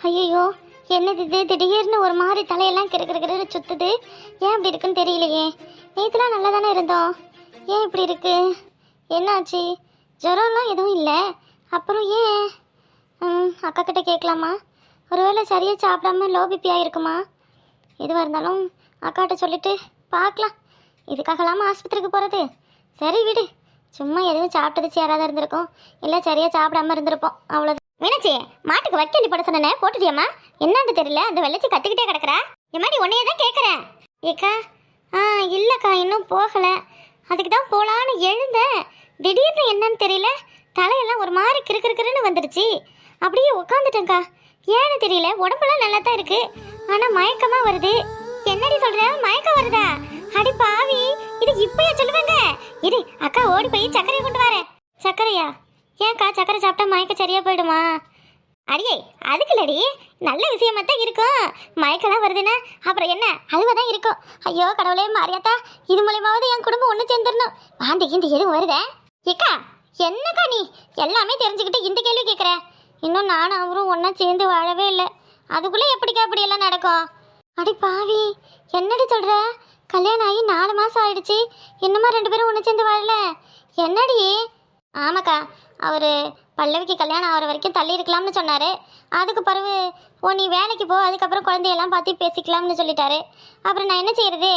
ஐயோ, என்னது இது? திடீர்னு ஒரு மாதிரி தலையெல்லாம் கிறுக்கிறு சுத்துது. ஏன் இப்படி இருக்குன்னு தெரியலையே. நேற்றுலாம் நல்லா தானே இருந்தோம், ஏன் இப்படி இருக்கு? என்னாச்சு? ஜுரம்லாம் எதுவும் இல்லை. அப்புறம் ஏன்? அக்கா கிட்ட கேட்கலாமா? ஒருவேளை சரியாக சாப்பிடாம லோ பிபி ஆகிருக்குமா? எதுவாக இருந்தாலும் அக்காட்ட சொல்லிட்டு பார்க்கலாம். இதுக்காகலாமா ஆஸ்பத்திரிக்கு போகிறது? சரி விடு, சும்மா எதுவும் சாப்பிட்டது யாராவது இருந்திருக்கும், இல்லை சரியாக சாப்பிடாம இருந்திருப்போம், அவ்வளோ. மீனாச்சி, மாட்டுக்கு வைக்கலி போட சொன்னே, போட்டுட்டியம்மா? என்னன்னு தெரியல, அந்த வெள்ளச்சி கத்திக்கிட்டே கிடக்குறா. எம்மாடி உன்னையே தான் கேட்குறேன். ஏக்கா, இல்லைக்கா, இன்னும் போகலை. அதுக்கு தான் போகலான்னு எழுந்தேன். திடீர்னு என்னன்னு தெரியல, தலையெல்லாம் ஒரு மாதிரி கிறுக்கிறுன்னு வந்துடுச்சு. அப்படியே உட்காந்துட்டேங்க்கா. ஏன்னு தெரியல, உடம்பெல்லாம் நல்லா தான் இருக்கு, ஆனால் மயக்கமாக வருது. என்னடி சொல்ற, மயக்கம் வருதா? அடி பாவி, இது இப்பயா சொல்லுவாங்க? இரு, அக்கா ஓடி போய் சர்க்கரையை கொண்டு வரேன். சர்க்கரையா? ஏன்க்கா, சர்க்கரை சாப்பிட்டா மயக்கம் சரியா போயிடுமா? அடியே, அதுக்கு இல்லடி, நல்ல விஷயமா தான் இருக்கும். மயக்கெல்லாம் வருதுன்னா அப்புறம் என்ன, அழுவா தான் இருக்கும். ஐயோ கடவுளே, மாரியாத்தா, இது மூலியமாவது என் குடும்பம் ஒன்று சேர்ந்துடணும். வாந்தி கிந்தி எதுவும் வருதே? ஏக்கா, என்னக்கா நீ எல்லாமே தெரிஞ்சுக்கிட்டு இந்த கேள்வி கேட்குற? இன்னும் நானும் அவரும் ஒன்றா சேர்ந்து வாழவே இல்லை, அதுக்குள்ளே எப்படிக்கா அப்படியெல்லாம் நடக்கும்? அடி பாவி, என்னடி சொல்கிற? கல்யாணம் ஆகி 4 மாதம் ஆயிடுச்சு, இன்னுமா 2 பேரும் ஒன்று சேர்ந்து வாழல? என்னடி? ஆமாக்கா, அவர் பல்லவிக்கு கல்யாணம் ஆகிற வரைக்கும் தள்ளி இருக்கலாம்னு சொன்னார். அதுக்கு பிறகு நீ வேலைக்கு போ, அதுக்கப்புறம் குழந்தையெல்லாம் பார்த்து பேசிக்கலாம்னு சொல்லிட்டாரு. அப்புறம் நான் என்ன செய்யறது?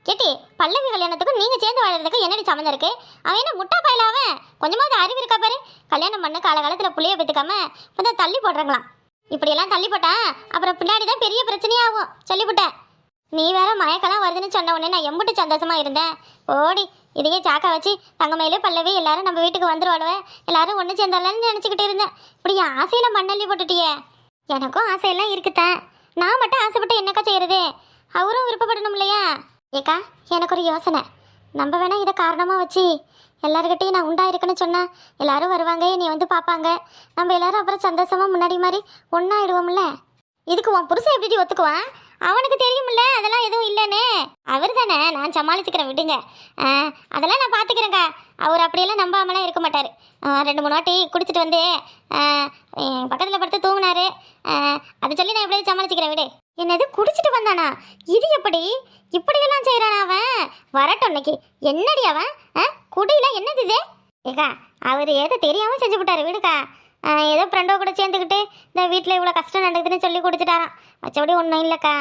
கேட்டி, பல்லவி கல்யாணத்துக்கும் நீங்கள் சேர்ந்து வாழறதுக்கு என்னடி சம்மந்தம் இருக்கு? அவன் என்ன முட்டா பயில? அவன் கொஞ்சமாவது அறிவு இருக்கா பாரு. கல்யாணம் பண்ண காலகாலத்தில் புள்ளைய பெற்றுக்காம இப்போ தான் தள்ளி போடுறாங்களாம். இப்படியெல்லாம் தள்ளி போட்டேன் அப்புறம் பின்னாடி தான் பெரிய பிரச்சனையாகும், சொல்லிவிட்டேன். நீ வேற மயக்கெல்லாம் வருதுன்னு சொன்ன உடனே நான் எம்பிட்டு சந்தோஷமா இருந்தேன். ஓடி இதையே சாக்கா வச்சு தங்கமயிலே பல்லவி எல்லாரும் நம்ம வீட்டுக்கு வந்துருவாடுவேன், எல்லாரும் ஒன்று சேர்ந்தாலன்னு நினச்சிக்கிட்டு இருந்தேன். இப்படி ஆசையில் மண்ணள்ளி போட்டுட்டியே. எனக்கும் ஆசையெல்லாம் இருக்குத்தான், நான் மட்டும் ஆசைப்பட்டு என்னக்கா செய்யறது? அவரும் விருப்பப்படணும் இல்லையா? ஏக்கா, எனக்கு ஒரு யோசனை. நம்ம வேணா இதை காரணமாக வச்சு எல்லாருக்கிட்டையும் நான் உண்டாயிருக்குன்னு சொன்னால் எல்லாரும் வருவாங்க, நீ வந்து பார்ப்பாங்க, நம்ம எல்லாரும் அப்புறம் சந்தோஷமாக முன்னாடி மாதிரி ஒன்றாயிடுவோம்ல. இதுக்கு உன் புருஷன் எப்படி ஒத்துக்குவான்? அவனுக்கு தெரியுமில்ல அதெல்லாம் எதுவும் இல்லைன்னு. அவர் தானே, நான் சமாளிச்சுக்கிறேன், விடுங்க. அதெல்லாம் நான் பார்த்துக்கிறேங்க்கா. அவர் அப்படியெல்லாம் நம்பாமலாம் இருக்க மாட்டார். 2-3 வாட்டி குடிச்சிட்டு வந்து பக்கத்தில் படுத்து தூங்கினாரு. அதை சொல்லி நான் எப்படியாவது சமாளிச்சுக்கிறேன், விடு. என்னது, குடிச்சிட்டு வந்தானா? இது எப்படி இப்படியெல்லாம் செய்கிறானா அவன்? வரட்டும் இன்னைக்கு. என்னடி அவன் குடியில என்னது இது? ஏக்கா, அவர் ஏதோ தெரியாமல் செஞ்சு விட்டாரு, விடுக்கா. ஏதோ ஃப்ரெண்டோ கூட சேர்ந்துக்கிட்டு இந்த வீட்டில் இவ்வளோ கஷ்டம் நடக்குதுன்னு சொல்லி குடிச்சிட்டாரான். மற்றபடி ஒன்றும் இல்லைக்கா.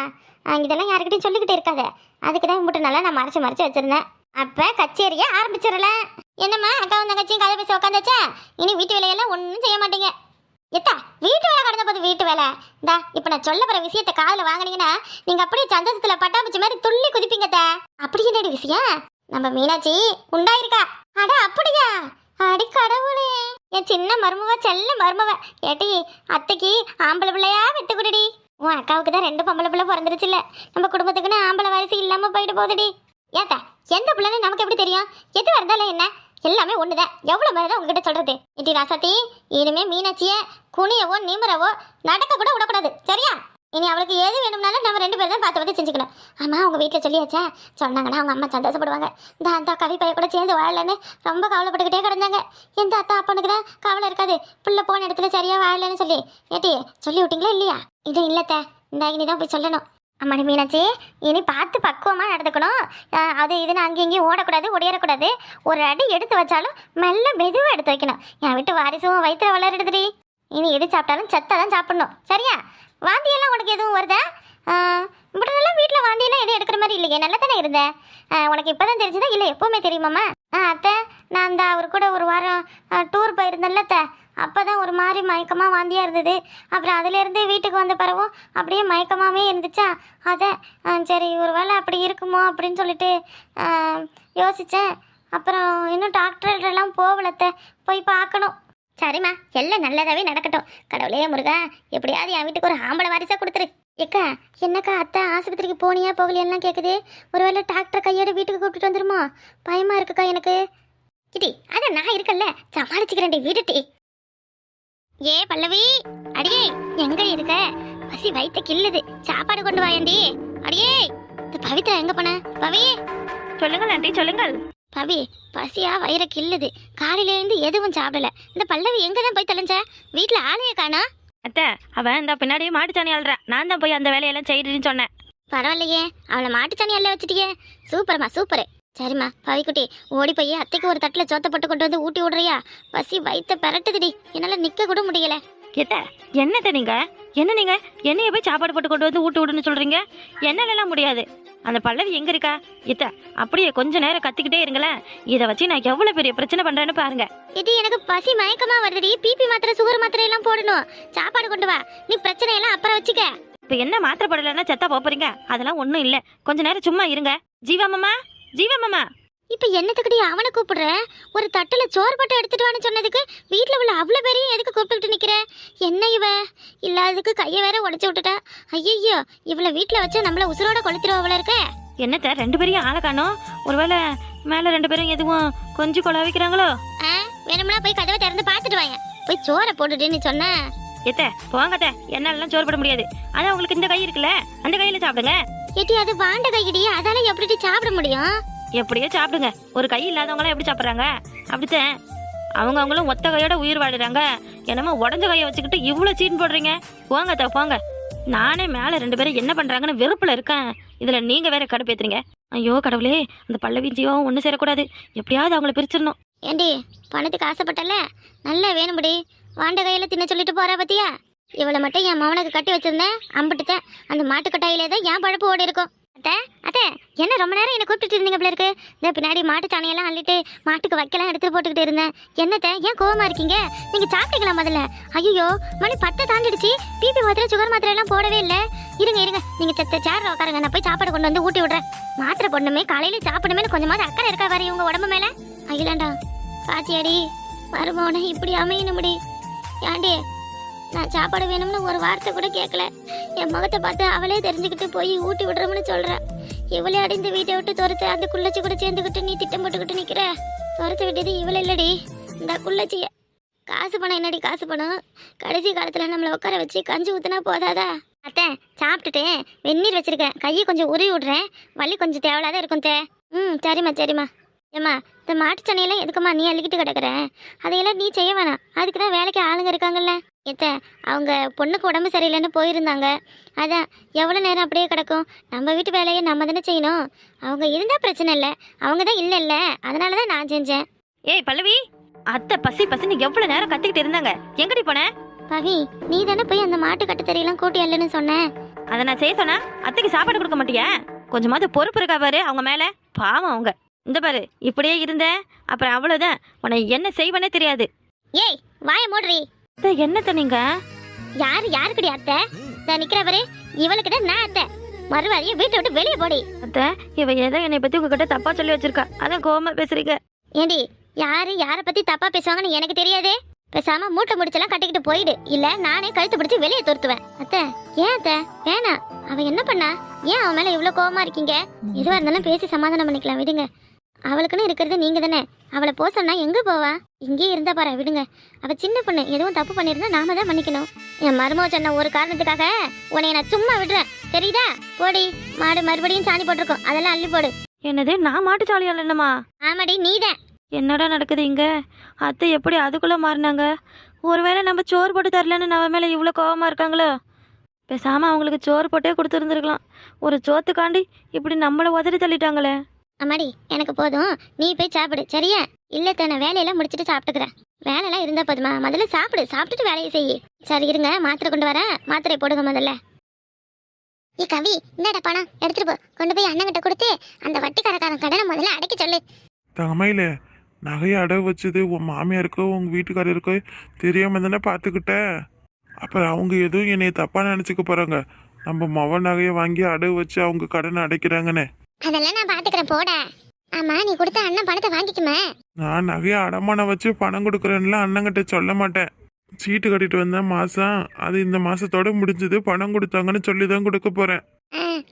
இதெல்லாம் யாருக்கிட்டையும் சொல்லிக்கிட்டு இருக்காத. அதுக்கு தான் மட்டும் நல்லா நான் மறைச்சு வச்சுருந்தேன். அப்போ கச்சேரியை ஆரம்பிச்சிடல. என்னம்மா, அக்காவும் தங்கச்சியும் கதை பேச உட்காந்தாச்சா? இனி வீட்டு வேலையெல்லாம் ஒன்றும் செய்ய மாட்டீங்க. எத்தா, வீட்டு வேலை கடந்த போது வீட்டு வேலை இந்தா. இப்போ நான் சொல்ல போகிற விஷயத்தை காதில் வாங்கினீங்கன்னா நீங்கள் அப்படியே சந்தோஷத்தில் பட்டாம்பூச்சி மாதிரி துள்ளி குதிப்பீங்கத்த. அப்படி என்னடி விஷயம்? நம்ம மீனாட்சி உண்டாயிருக்கா? அட அப்படியா? அடி கடவுளே, என் சின்ன மருமவ, செல்ல மருமவ. ஏட்டி, அத்தைக்கு ஆம்பளை பிள்ளையா வெத்து குடிடி. உன் அக்காவுக்கு தான் 2 பொம்பளை பிள்ளை பிறந்துருச்சுல்ல. நம்ம குடும்பத்துக்குன்னு ஆம்பளை வாரிசு இல்லாம போயிட்டு போகுதுடி. ஏத்தா, எந்த பிள்ளைன்னு நமக்கு எப்படி தெரியும்? எது வந்தாலும் என்ன, எல்லாமே ஒண்ணுதான். எவ்வளவு மாதிரி தான் உங்ககிட்ட சொல்றது? இட்டி ராசாத்தி, இனிமே மீனாட்சிய குனியவோ நிமிரவோ நடக்க கூட விடக்கூடாது, சரியா? இனி அவளுக்கு எது வேணும்னாலும் நம்ம 2 பேரும் தான் பார்த்து செஞ்சுக்கணும். ஆமா, உங்க வீட்டில் சொல்லியாச்சா? சொன்னாங்கன்னா அவங்க அம்மா சந்தோஷப்படுவாங்க. இந்த அந்த கவி பைய கூட சேர்ந்து வாழலன்னு ரொம்ப கவலைப்பட்டுக்கிட்டே கிடந்தாங்க. எந்த அத்தா அப்பனுக்கு தான் கவலை இருக்காது, பிள்ளை போன இடத்துல சரியா வாழலன்னு சொல்லி. ஏட்டி, சொல்லி விட்டீங்களா இல்லையா? இது இல்லத்த, இந்த இனி தான் போய் சொல்லணும். அம்மாடி மீனாட்சி, இனி பார்த்து பக்குவமாக நடந்துக்கணும். அது இதுன்னு அங்கேயும் இங்கேயும் ஓடக்கூடாது, ஒடியறக்கூடாது. ஒரு அடி எடுத்து வச்சாலும் மெல்ல மெதுவாக எடுத்து வைக்கணும். என் வீட்டு வாரிசும் வயிற்றுல வளருதுடி. இனி எது சாப்பிட்டாலும் சத்தை தான் சாப்பிடணும், சரியா? வாந்தியெல்லாம் உனக்கு எதுவும் வருதா? இப்படிலாம் வீட்டில் வாந்தியெல்லாம் எதுவும் எடுக்கிற மாதிரி இல்லையே, நல்லா தானே இருந்தேன். உனக்கு இப்போ தான் தெரிஞ்சுதா இல்லை எப்போவுமே தெரியுமாம்மா? அத்தை, நான் அந்த அவர் கூட ஒரு வாரம் டூர் போயிருந்தேன்ல அத்தை, அப்போ தான் ஒரு மாதிரி மயக்கமாக வாந்தியாக இருந்தது. அப்புறம் அதிலேருந்து வீட்டுக்கு வந்த பிறவும் அப்படியே மயக்கமாகவே இருந்துச்சா, அதை சரி ஒரு வேளை அப்படி இருக்குமோ அப்படின்னு சொல்லிட்டு யோசித்தேன். அப்புறம் இன்னும் டாக்டர்கிட்டலாம் போகலத்தை, போய் பார்க்கணும். சரிம்மா, எல்லாம் நல்லதாகவே நடக்கட்டும். கடவுளே முருகா, எப்படியாவது என் வீட்டுக்கு ஒரு ஆம்பளை வாரிசாக கொடுத்துரு. ஏக்கா, என்னக்கா அத்தை ஆஸ்பத்திரிக்கு போனியா போகலையெல்லாம் கேட்குது. ஒருவேளை டாக்டர் கையோட வீட்டுக்கு கூப்பிட்டுட்டு வந்துருமா? பயமாக இருக்குக்கா எனக்கு. கிட்டி, அதான் நான் இருக்கல்ல, சமாளிச்சுக்கிறேன்டி, வீடுட்டி. ஏ பல்லவி, அடியே எங்க இருக்க? பசி வயிற்ற கில்லுது, சாப்பாடு கொண்டு வாயண்டி. அடியே, பவித்ரா எங்க போன? பவி, சொல்லுங்கள் ஆண்டி, சொல்லுங்கள். பவி, பசியா வயிற கில்லுது, காலையிலேருந்து எதுவும் சாப்பிடல. இந்த பல்லவி எங்க தான் போய் தொலைஞ்ச? வீட்டில் ஆளையே காணா? அத்தை அவன் இந்த பின்னாடியே மாட்டுச்சாணி அல்றான். நான் தான் போய் அந்த வேலையெல்லாம் செய்யறேன்னு சொன்னேன். பரவாயில்லையே, அவளை மாட்டுச்சாணி எல்லாம் வச்சுட்டியே. சூப்பர்மா சூப்பரு. சரிம்மா பவிக்குட்டி, ஓடி போய் அத்தைக்கு ஒரு தட்டில் சோத்தை போட்டு கொண்டு வந்து ஊட்டி விடுறியா? பசி வயிற்ற பெரட்டுதுடி, என்னால் நிற்க கூட முடியல. எத்த என்னத்த நீங்க என்னைய போய் சாப்பாடு போட்டு கொண்டு வந்து ஊட்டு விடுன்னு சொல்றீங்க? என்னாலலாம் முடியாது. அந்த பல்லவி எங்க இருக்கா? எத்த அப்படியே கொஞ்ச நேரம் கத்திக்கிட்டே இருங்களேன். இதை வச்சு நான் எவ்வளவு பெரிய பிரச்சனை பண்றேன்னு பாருங்க. இது எனக்கு பசி மயக்கமா வருதுடி. பிபி மாத்திரை சுகர் மாத்திரை எல்லாம் போடணும். சாப்பாடு கொண்டு வா. நீ பிரச்சனை எல்லாம் அப்புறம் வச்சுக்க. இப்ப என்ன மாத்திரை போடலன்னா செத்தா போறீங்க? அதெல்லாம் ஒண்ணும் இல்ல. கொஞ்ச நேரம் சும்மா இருங்க. ஜீவா மாமா இப்ப என்னத்துக்குடி அவனை கூப்பிடுற? ஒரு தட்டுல சோறு போட்டு எடுத்துட்டு வான்னு சொன்னதுக்கு வீட்டுல உள்ள அவ்வளவு பேரையும் எதுக்கு கூப்பிட்டுக்கிட்டு நிக்கிற? என்ன இவ இல்லாததுக்கு கைய வேற உடைச்சு விட்டுட்டா. ஐயோ, இவள வீட்டுல வச்சு நம்மள உசுரோட கொளுத்திருவ இருக்க. என்னத்த ரெண்டு பேரையும் ஆளை காணோம்? ஒருவேளை மேல ரெண்டு பேரும் எதுவும் கொஞ்சம் கொலாவிக்கிறாங்களோ? வேணும்னா போய் கதவை திறந்து பாத்துட்டு வாங்க. போய் சோறை போட்டுட்டுன்னு சொன்ன. எத்த போங்கத்த, என்னாலலாம் சோறு போட முடியாது. அதான் உங்களுக்கு இந்த கை இருக்குல்ல, அந்த கையில சாப்பிடுங்க. ஏட்டி அது வாண்ட கைடி, அதால எப்படி சாப்பிட முடியும்? எப்படியோ சாப்பிடுங்க. ஒரு கை இல்லாதவங்களாம் எப்படி சாப்பிட்றாங்க? அப்படித்தான் அவங்களும் ஒத்த கையோட உயிர் வாழுறாங்க. என்னமோ உடஞ்ச கையை வச்சுக்கிட்டு இவ்வளோ சீன் போடுறீங்க. போங்க போங்க. நானே மேலே ரெண்டு பேரும் என்ன பண்ணுறாங்கன்னு வெறுப்பில் இருக்கேன். இதில் நீங்கள் வேற கடுப்பேத்துறீங்க. ஐயோ கடவுளே, அந்த பல்லவி ஜீவாவும் ஒன்றும் சேரக்கூடாது. எப்படியாவது அவங்கள பிரிச்சிடணும். ஏண்டி பணத்துக்கு ஆசைப்பட்டல, நல்லா வேணும்படி வாண்ட கையில தின்ன சொல்லிட்டு போறா பத்தியா? இவளை மட்டும் என் மவனுக்கு கட்டி வச்சிருந்தேன். அம்பிட்டுத்தேன் அந்த மாட்டுக்கட்டாயிலே தான் என் பழப்பு ஓடி இருக்கும். அத்தை என்ன ரொம்ப நேரம் என்ன கூப்பிட்டு இருந்தீங்க போல இருக்கு. இந்த பின்னாடி மாட்டு சாணியெல்லாம் அள்ளிட்டு மாட்டுக்கு வைக்கலாம் எடுத்துட்டு போட்டுக்கிட்டு இருந்தேன். என்னத்த ஏன் கோவமா இருக்கீங்க? நீங்க சாப்பிட்டீங்களா முதல்ல? ஐயோ மணி 10 தாண்டிடுச்சு. பிபி மாத்திரை சுகர் மாத்திரை எல்லாம் போடவே இல்லை. இருங்க நீங்க சேர்ல உட்காருங்க, நான் போய் சாப்பாடு கொண்டு வந்து ஊட்டி விடுறேன். மாத்திரை போடணுமே, காலையில சாப்பிடணுமே கொஞ்சமாவது அக்கறை இருக்கா வேற இவங்க உடம்பு மேல? அகிலாண்டா பாத்தியாடி, மருமோனை இப்படி அமையணும் முடி. ஏண்டி நான் சாப்பாடு வேணும்னு ஒரு வார்த்தை கூட கேட்கல. என் முகத்தை பார்த்து அவளே தெரிஞ்சுக்கிட்டு போய் ஊட்டி விடுறோம்னு சொல்றேன். இவளே அடைந்து வீட்டை விட்டு துரத்து அந்த குள்ளச்சி கூட சேர்ந்துக்கிட்டு நீ திட்டம் போட்டுக்கிட்டு நிக்கிற. துரத்து விட்டது இவளை இல்லடி, இந்த குள்ளச்சிய. காசு பணம் என்னடி காசு பணம்? கடைசி காலத்துல நம்மளை உட்கார வச்சு கஞ்சி ஊத்துனா போதாதா? அத்தை சாப்பிட்டுட்டேன், வெந்நீர் வச்சிருக்கேன், கையை கொஞ்சம் உருவி விடுறேன். வலி கொஞ்சம் தேவலாதான் இருக்கும் தே. சரிம்மா. ஏம்மா இந்த மாட்டுச்சனையெல்லாம் எதுக்குமா நீ அள்ளிக்கிட்டு கிடக்குற? அதையெல்லாம் நீ செய்ய வேணாம். அதுக்கு தான் வேலைக்கு ஆளுங்க இருக்காங்கல்ல. ஏத்த அவங்க பொண்ணுக்கு உடம்பு சரியில்லைன்னு போயிருந்தாங்க. அதான் எவ்வளோ நேரம் அப்படியே கிடக்கும்? நம்ம வீட்டு வேலையை நம்ம தானே செய்யணும். அவங்க இருந்தால் பிரச்சனை இல்லை, அவங்க தான் இல்லைல்ல, அதனால தான் நான் செஞ்சேன். ஏய் பல்லவி, அத்தை பசின்னு எவ்வளோ நேரம் கத்திக்கிட்டு இருந்தாங்க. எங்கடி போன? பவி நீ தானே போய் அந்த மாட்டு கட்டுத்தறியெல்லாம் கூட்டி அல்லன்னு சொன்னேன். அதை நான் செய்ய சொன்னா அத்தைக்கு சாப்பாடு கொடுக்க மாட்டியா? கொஞ்சமாவது பொறுப்பு இருக்கா பாரு அவங்க மேலே. பாவம் அவங்க. இந்த பாரு இப்படியே இருந்தேன் அப்புறம் அவ்வளோதான், உன்னை என்ன செய்வனே தெரியாது. ஏய் வாய மூடுறி. என்னத்த நீங்க? யாருக்குடி அத்தை? நிக்கிற பாரு, இவளுக்கு தான் நான் அத்தை. மறுவாரியை வீட்டை விட்டு வெளியே போடி. அத்தை இவ ஏதோ என்னை பத்தி உங்ககிட்ட தப்பா சொல்லி வச்சிருக்கா, அதான் கோவமா பேசுறீங்க. ஏண்டி யாரை பத்தி தப்பா பேசுவாங்கன்னு எனக்கு தெரியாதே. பேசாம மூட்டை முடிச்செல்லாம் கட்டிக்கிட்டு போயிடு, இல்ல நானே கழுத்து பிடிச்சு வெளியே துரத்துவேன். அத்தை ஏன் அத்தை வேணாம். அவ என்ன பண்ணா? ஏன் அவன் மேல இவ்வளவு கோவமா இருக்கீங்க? எதுவா இருந்தாலும் பேசி சமாதானம் பண்ணிக்கலாம், விடுங்க. அவளுக்குன்னு இருக்கிறது நீங்க தானே. அவளை போ சொன்னா எங்க போவா? இங்கே இருந்தா பாரு, விடுங்க. அவ சின்ன பொண்ணு, எதுவும் தப்பு பண்ணிருந்தா நாம தான் மன்னிக்கணும். என் மருமக சொன்ன ஒரு காரணத்துக்காக உன்னை நான் சும்மா விடுறேன், தெரியுதா? போடி, மாடு மறுபடியும் சாணி போட்டிருக்கோம், அதெல்லாம் அள்ளி போடு. என்னது நான் மாட்டு சாலியால் என்னமா? ஆமாடி நீதான். என்னடா நடக்குது இங்க? அத்தை எப்படி அதுக்குள்ள மாறினாங்க? ஒருவேளை நம்ம சோறு போட்டு தரலன்னு நம்ம மேல இவ்வளோ கோவமா இருக்காங்களோ? பேசாம அவங்களுக்கு சோறு போட்டே கொடுத்துருந்துருக்கலாம். ஒரு சோத்துக்காண்டி இப்படி நம்மளை உதறி தள்ளிட்டாங்களே. அம்மாடி எனக்கு போதும், நீ போய் சாப்பிடு சரியா? இல்ல தானே வேலையெல்லாம் முடிச்சுட்டு சாப்பிட்டுக்கிறேன். வேலையெல்லாம் இருந்தா போதுமா? முதல்ல சாப்பிட்டுட்டு வேலையை செய்யி. சரி இருங்க, மாத்திரை கொண்டு வரேன், மாத்திரை போடுங்க முதல்ல. ஏ கவி, இந்தாடா பணம் எடுத்துட்டு போ. கொண்டு போய் அண்ணங்கிட்ட கொடுத்து அந்த வட்டிக்காரக்காரன் கடனை முதல்ல அடைக்க சொல்லு. தங்கமையில நகையை அடகு வச்சது உன் மாமியாருக்கோ உங்க வீட்டுக்காரருக்கோ தெரியாம தானே பார்த்துக்கிட்ட. அப்புறம் அவங்க எதுவும் என்னைய தப்பா நினைச்சுக்க போறாங்க. நம்ம மவ நகையை வாங்கி அடகு வச்சு அவங்க கடனை அடைக்கிறாங்கன்னு. அதெல்லாம் நான் பாத்துக்கிறேன் போட. ஆமா நீ கொடுத்த அண்ணன் பணத்தை வாங்கிக்குமே. நான் நகையை அடமானம் வச்சு பணம் கொடுக்குறேன்ல அண்ணங்கிட்ட சொல்ல மாட்டேன். சீட்டு கட்டிட்டு வந்தேன் மாசம், அது இந்த மாசத்தோட முடிஞ்சது. பணம் கொடுத்தாங்கன்னு சொல்லி தான் கொடுக்க போறேன்.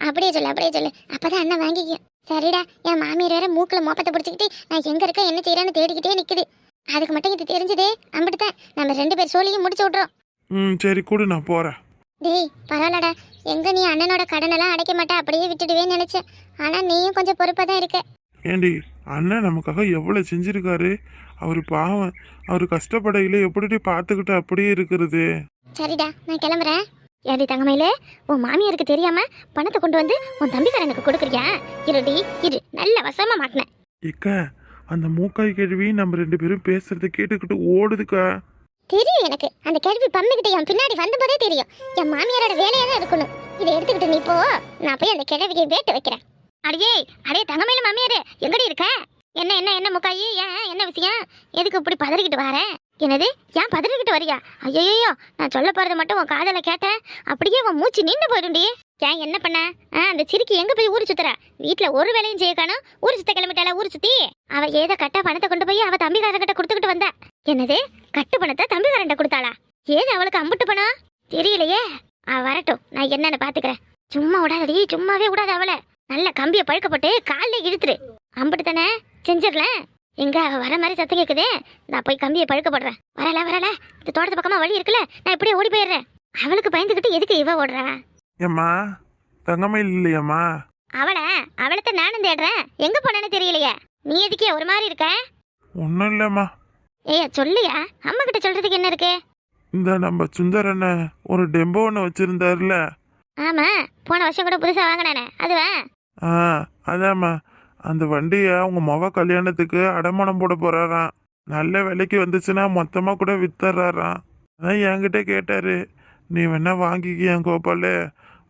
அப்படியே சொல்லு. அப்பதான் அண்ணன் வாங்கிக்கும். சரிடா, என் மாமியார் வேற மூக்குல மோப்பத்தை பிடிச்சிக்கிட்டு நான் எங்க இருக்க என்ன செய்யறேன்னு தேடிக்கிட்டே நிக்குது. அதுக்கு மட்டும் இது தெரிஞ்சதே அம்பிட்டுதான் நம்ம 2 பேர் சோழியும் முடிச்சு விட்றோம். சரி கூடு, நான் போறேன். டேய் பரவாயில்லடா, எங்க நீ அண்ணனோட கடனெல்லாம் அடைக்க மாட்டா, அப்படியே விட்டுடுவேன்னு நினைச்சேன். ஆனா நீயும் கொஞ்சம் பொறுப்பா தான் இருக்க. ஏண்டி அண்ணன் நமக்காக எவ்வளவு செஞ்சிருக்காரு. அவரு பாவம், அவரு கஷ்டப்படையில எப்படி பார்த்துக்கிட்டு அப்படியே இருக்கிறது. சரிடா, நான் கிளம்புறேன். ஏடி தங்கமயிலே, உன் மாமியாருக்கு தெரியாம பணத்தை கொண்டு வந்து உன் தம்பிக்காரனுக்கு கொடுக்குறியா? இருடி இரு, நல்ல வசமா மாட்டினேன். ஏக்கா அந்த மூக்காய் கேள்வி நம்ம 2 பேரும் பேசுறத கேட்டுக்கிட்டு ஓடுதுக்கா. தெரியும் எனக்கு, அந்த கேள்வி பம்மிக்கிட்ட என் பின்னாடி வந்தபோதே தெரியும். என் மாமியாரோட வேலையா தான் இருக்கணும். இதை எடுத்துக்கிட்டு நீ போ, நான் போய் அந்த கிழவியை வேட்டு வைக்கிறேன். அடே தங்கமயில மாமியாரு, எங்கடி இருக்க? என்ன என்ன என்ன முக்காயி, ஏன் என்ன விஷயம்? எதுக்கு இப்படி பதறிக்கிட்டு வர? என்னது, ஏன் பதறிக்கிட்டு வரியா? ஐயோ, நான் சொல்ல போறது மட்டும் உன் காதல கேட்டேன், அப்படியே உன் மூச்சு நின்று போயிடும்டி. ஏன் என்ன பண்ண? அந்த சிரிக்கி எங்க போய் ஊரு சுத்துறா? வீட்டுல ஒரு வேலையும் செய்ய காணும், ஊரு சுத்த கிளம்பிட்டாளா? ஊரு சுத்தி அவ ஏதோ கட்டா பணத்தை கொண்டு போய் அவ தம்பிக்காரங்கிட்ட கொடுத்துக்கிட்டு வந்தா. என்னது, கட்டு பணத்தை தம்பிக்காரன்ட்ட கொடுத்தாளா? ஏது அவளுக்கு அம்புட்டு பணம் தெரியலையே. வரட்டும், நான் என்னன்னு பாத்துக்கிறேன். சும்மா விடாதடி, சும்மாவே விடாத அவளை. நல்ல கம்பியை பழுக்கப்பட்டு காலில் இழுத்துரு. அம்புட்டு தானே செஞ்சிடலாம். எங்க அவ வர மாதிரி சத்தம் கேக்குதே, நான் போய் கம்பியை பழுக்கப்படுறேன். வரல, இந்த தோட்டத்து பக்கமா வழி இருக்குல்ல, நான் இப்படியே ஓடி போயிடுறேன். அவளுக்கு பயந்துகிட்டு எதுக்கு இவ ஓடுறா? ஏம்மா தங்கமயில் இல்லையாம்மா? அவளைத்தான் நானும் தேடுறேன், எங்க போனேன்னு தெரியலையே. நீ எதுக்கே ஒரு மாதிரி இருக்க? ஒன்றும் இல்லைம்மா. சொல்லியா, அம்மா கிட்ட சொல்றதுக்கு என்ன இருக்கு? இந்த நம்ம சுந்தரண்ண ஒரு டெம்போ ஒன்று வச்சிருந்தாருல. ஆமா, போன வருஷம் கூட புதுசா வாங்கினானே, அதுவா? அதாம்மா, அந்த வண்டியை அவங்க மொவ கல்யாணத்துக்கு அடமானம் போட போறாராம். நல்ல விலைக்கு வந்துச்சுன்னா மொத்தமாக கூட வித்துறாராம். அதான் என்கிட்ட கேட்டாரு, நீ வேணா வாங்கிக்கிய கோபாலு,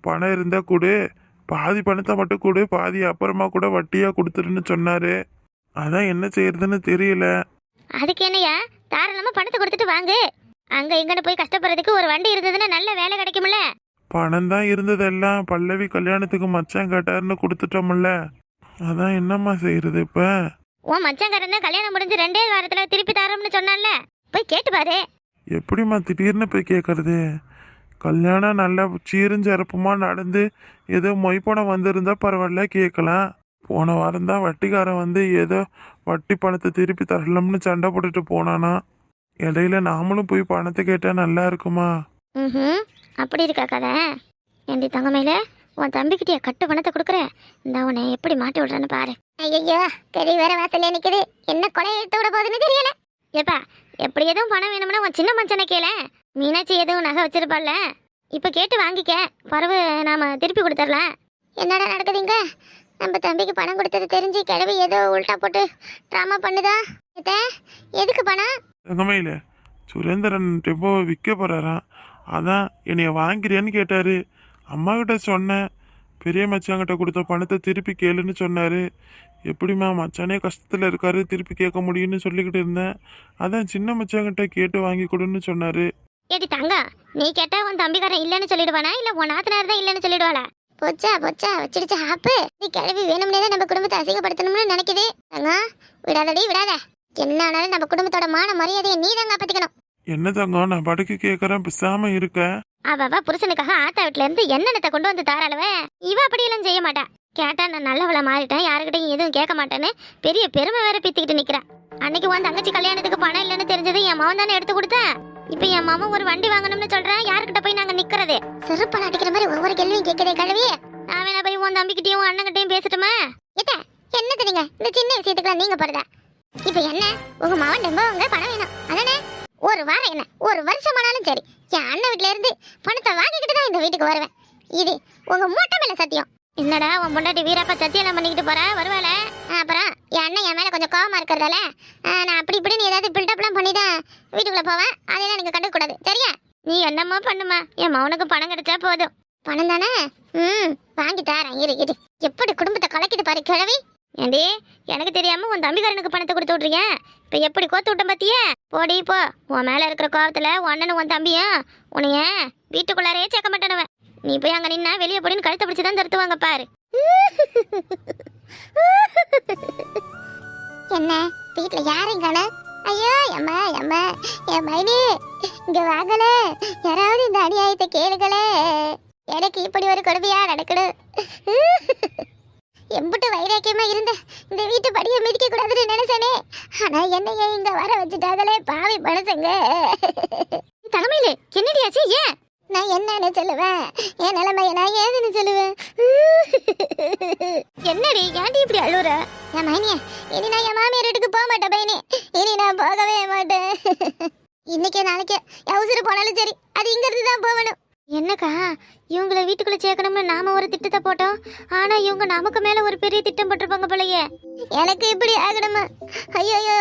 பணம் இருந்தா கொடு, பாதி பணத்தை மட்டும் கொடு, பாதி அப்புறமா கூட வட்டியா கொடுத்துருன்னு சொன்னாரு. அதான் என்ன செய்யறதுன்னு தெரியல. அதுக்கு என்னையா, தாராளமா பணத்தை கொடுத்துட்டு வாங்கு. அங்க எங்கன்னு போய் கஷ்டப்படுறதுக்கு ஒரு வண்டி இருந்ததுன்னா நல்ல வேலை கிடைக்கும்ல. பணம் தான் இருந்ததெல்லாம் பல்லவி கல்யாணத்துக்கு மச்சான் கேட்டாருன்னு கொடுத்துட்டோம்ல. அதான் என்னம்மா செய்யறது இப்ப? உன் மச்சாங்காரன் தான் கல்யாணம் முடிஞ்சு 2 வாரத்துல திருப்பி தரோம்னு சொன்னான்ல, போய் கேட்டு பாரு. எப்படிம்மா திடீர்னு போய் கேட்கறது? கல்யாணம் நல்லா சீருஞ்சிறப்புமா நடந்து ஏதோ மொய்ப்பணம் வந்திருந்தா பரவாயில்ல, கேட்கலாம். போன வாரம் தான் வட்டிக்காரன் வந்து ஏதோ வட்டி பணத்தை திருப்பி தரலாம்னு சண்டை போட்டுட்டு போனானா. இடையில நாமளும் போய் பணத்தை கேட்டா நல்லா இருக்குமா? அப்படி இருக்கா கதை? ஏண்டி தங்கமயில, உன் தம்பிக்கிட்டே கட்டு பணத்தை கொடுக்குறேன், இந்த உன்னை எப்படி மாட்டி விடுறேன்னு பாரு. ஐயோ, தெரிய வேற வாசல்ல நிக்குது, என்ன கொலை எடுத்து விட போகுதுன்னு தெரியல. ஏப்பா, எப்படி எதுவும் பணம் வேணும்னா உன் சின்ன மச்சனை கேள. மீனாட்சி எதுவும் நகை வச்சிருப்பாள்ல, இப்ப கேட்டு வாங்கிக்க, பரவு நாம திருப்பி கொடுத்துடலாம். என்னடா நடக்குதுங்க? நம்ம தம்பிக்கு பணம் கொடுத்தது தெரிஞ்சு கிழவி ஏதோ உல்டா போட்டு ட்ராமா பண்ணுதா? எதுக்கு பணம்? தங்கமையில சுரேந்திரன் டெம்போவை விற்க போறாராம். அதான் என்னைய வாங்கிறியான்னு கேட்டாரு. அம்மா கிட்ட சொன்னேன், பெரிய மச்சாங்கிட்ட கொடுத்த பணத்தை திருப்பி கேளுன்னு சொன்னாரு. எப்படிம்மா, மச்சானே கஷ்டத்தில் இருக்காரு, திருப்பி கேட்க முடியும்னு சொல்லிக்கிட்டு இருந்தேன். அதான் சின்ன மச்சாங்கிட்ட கேட்டு வாங்கி கொடுன்னு சொன்னாரு. ஏடி தங்க, நீ கேட்டா உன் தம்பிக்காரன் இல்லைன்னு சொல்லிடுவானா, இல்ல உன் நாத்தனார் தான் இல்லைன்னு சொல்லிடுவாளா? போச்சா வச்சிடுச்சா ஆப்பு. நீ கிளவி வேணும்னே தான் நம்ம குடும்பத்தை அசிங்கப்படுத்தணும்னு நினைக்குது. தங்க, விடாதடி விடாத. என்ன ஆனாலும் நம்ம குடும்பத்தோட மான மரியாதையை நீ தான் காப்பாத்திக்கணும். என்ன தங்கம், நான் படுக்க கேட்கறேன், பிசாம இருக்க. அவ புருஷனுக்காக ஆத்தா வீட்டுல இருந்து என்னென்னத்தை கொண்டு வந்து தாராளவ. இவ அப்படியெல்லாம் செய்ய மாட்டா. கேட்டா நான் நல்லவளை மாறிட்டேன், யாருக்கிட்டையும் எதுவும் கேட்க மாட்டேன்னு பெரிய பெருமை வேற பித்திக்கிட்டு நிக்கிறா. அன்னைக்கு உன் தங்கச்சி கல்யாணத்துக்கு பணம் இல்லைன்னு தெரிஞ்சது என் மவன் தானே எடுத்து கொடுத்தேன். இப்ப என் மாமன் ஒரு வண்டி வாங்கணும்னு சொல்றேன், யாருக்கிட்ட போய் நாங்க நிக்கிறது? செருப்பால் அடிக்கிற மாதிரி ஒவ்வொரு கேள்வியும் கேட்கறே கழுவி. நான் வேணா போய் உன் தம்பிக்கிட்டையும் அண்ணன்கிட்டையும் பேசட்டுமா? என்ன தெரியுங்க, இந்த சின்ன விஷயத்துக்குலாம் நீங்க போறதா? இப்ப என்ன, உங்க மவன் நம்பவங்க பணம் வேணும் அதானே? ஒரு வாரம் என்ன, ஒரு வருஷம் ஆனாலும் சரி, என் அண்ணன் வீட்டுல இருந்து பணத்தை வாங்கிக்கிட்டு தான் இந்த வீட்டுக்கு வருவேன். இது உங்க மூட்டை மேல சத்தியம். என்னடா உன் பொண்டாட்டி வீரப்பா சத்தியம் பண்ணிக்கிட்டு போற, வருவாள? அப்புறம் என் அண்ணன் என் மேல கொஞ்சம் கோவமா இருக்கிறதால நான் அப்படி இப்படின்னு ஏதாவது பில்டப்லாம் பண்ணி தான் வீட்டுக்குள்ள போவேன். அதெல்லாம் நீங்க கண்டுக்க கூடாது, சரியா? நீ என்னம்மா பண்ணுமா, என் மவனுக்கு பணம் கிடைச்சா போதும். பணம் தானே? வாங்கி தரேன், இரு. எப்படி குடும்பத்தை கலக்கிட்டு பாரு கிழவி. ஏண்டி, எனக்கு தெரியாம உன் தம்பிக்காரனுக்கு பணத்தை கொடுத்து விட்றீங்க, இப்ப எப்படி கோத்து விட்டேன் பாத்தியா? போடி போ, உன் மேல இருக்கிற கோவத்துல உன் அண்ணனும் உன் தம்பியும் உன்னைய வீட்டுக்குள்ளாரே சேர்க்க மாட்டானவன். நீ போய் அங்க நின்னா வெளியே போடின்னு கழுத்தை பிடிச்சுதான் தருத்துவாங்க பாரு. என்ன வீட்டுல யாரும் காண? ஐயோ அம்மா என் மைனி இங்க வாங்கல, யாராவது இந்த அநியாயத்தை கேளுங்களே. எனக்கு இப்படி ஒரு கொடுமையா நடக்கணும். எம்பிட்டு வைராக்கியமா இருந்த இந்த வீட்டு படியை மிதிக்க கூடாதுன்னு நினைச்சனே, ஆனா என்னைய இங்க வர வச்சுட்டாங்களே பாவி மனசங்க. தலைமையில என்னடியாச்சு? ஏன் நான் என்னன்னு சொல்லுவேன், என் நிலைமைய நான் ஏதுன்னு சொல்லுவேன். என்னடி ஏன்டி இப்படி அழுவுற? என் மைனிய, இனி நான் என் மாமியார் வீட்டுக்கு போக மாட்டேன் பையனே, இனி நான் போகவே மாட்டேன். இன்னைக்கே நாளைக்கே அவசரம் போனாலும் சரி அது இங்க இருந்து தான் போகணும். என்னக்கா இவங்கள வீட்டுக்குள்ள சேர்க்கணும்னு நாம ஒரு திட்டத்தை போட்டோம், ஆனா இவங்க நமக்கு மேல ஒரு பெரிய திட்டம் போட்டிருப்பாங்க போலயே. எனக்கு இப்படி ஆகணுமா? ஐயோ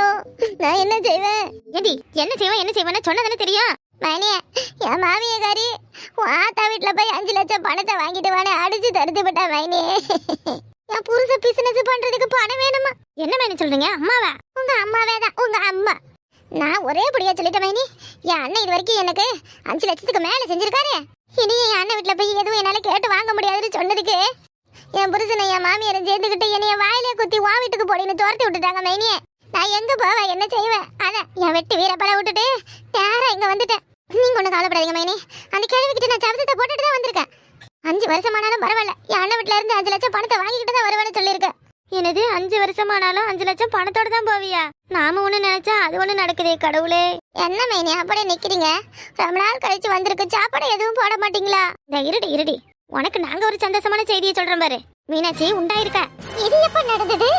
நான் என்ன செய்வேன்? ஏடி என்ன செய்வேன்னு சொன்னதானே தெரியும். மணியே என் மாமியக்காரி ஆத்தா வீட்டுல போய் 5 லட்சம் பணத்தை வாங்கிட்டு வானே அடிச்சு தடுத்து விட்டா மைனியே. என் புருஷ பிசினஸ் பண்றதுக்கு பணம் வேணுமா? என்ன மைனி சொல்றீங்க? அம்மாவா? உங்க அம்மாவே தான், உங்க அம்மா. நான் ஒரே படியா சொல்லிட்டேன் மைனி. என் அண்ணன் இது வரைக்கும் எனக்கு 5 லட்சத்துக்கு மேல செஞ்சிருக்காரு. இனி என் அண்ணன் வீட்டுல போய் எதுவும் என்னால கேட்டு வாங்க முடியாதுன்னு சொன்னதுக்கு என் புருஷனை என் மாமியாரை சேர்ந்துக்கிட்டு என்னைய வாயிலே குத்தி வா வீட்டுக்கு போடின்னு துரத்தி விட்டுட்டாங்க மைனியே. நான் எங்க போவேன், என்ன செய்வேன்? அதான் என் வெட்டி வீரப்பட விட்டுட்டு நேரா இங்க வந்துட்டேன். நீங்க ஒண்ணு கவலைப்படாதீங்க மைனி, அந்த கேள்விக்கிட்ட நான் சபதத்தை போட்டுட்டு தான் வந்திருக்கேன். 5 வருஷமானாலும் பரவாயில்ல, என் அண்ணன் வீட்டுல இருந்து 5 லட்சம் பணத்தை வாங்கிக்கிட்டு தான் வருவேன்னு சொல்லியிருக்கேன். எனது 5 வருஷமானாலும் 5 லட்சம் பணத்தோட தான் போவியா? நாம ஒண்ணு நினைச்சா அது ஒண்ணு நடக்குதே கடவுளே. என்ன மைனி அப்படியே நிக்கிறீங்க? ரொம்ப நாள் கழிச்சு வந்திருக்கு, சாப்பாடு எதுவும் போட மாட்டீங்களா? இந்த இருடி உனக்கு நாங்க ஒரு சந்தோஷமான செய்தியை சொல்றோம் பாரு. மீனாட்சி உண்டாயிருக்கா? இது எப்ப நடந்தது?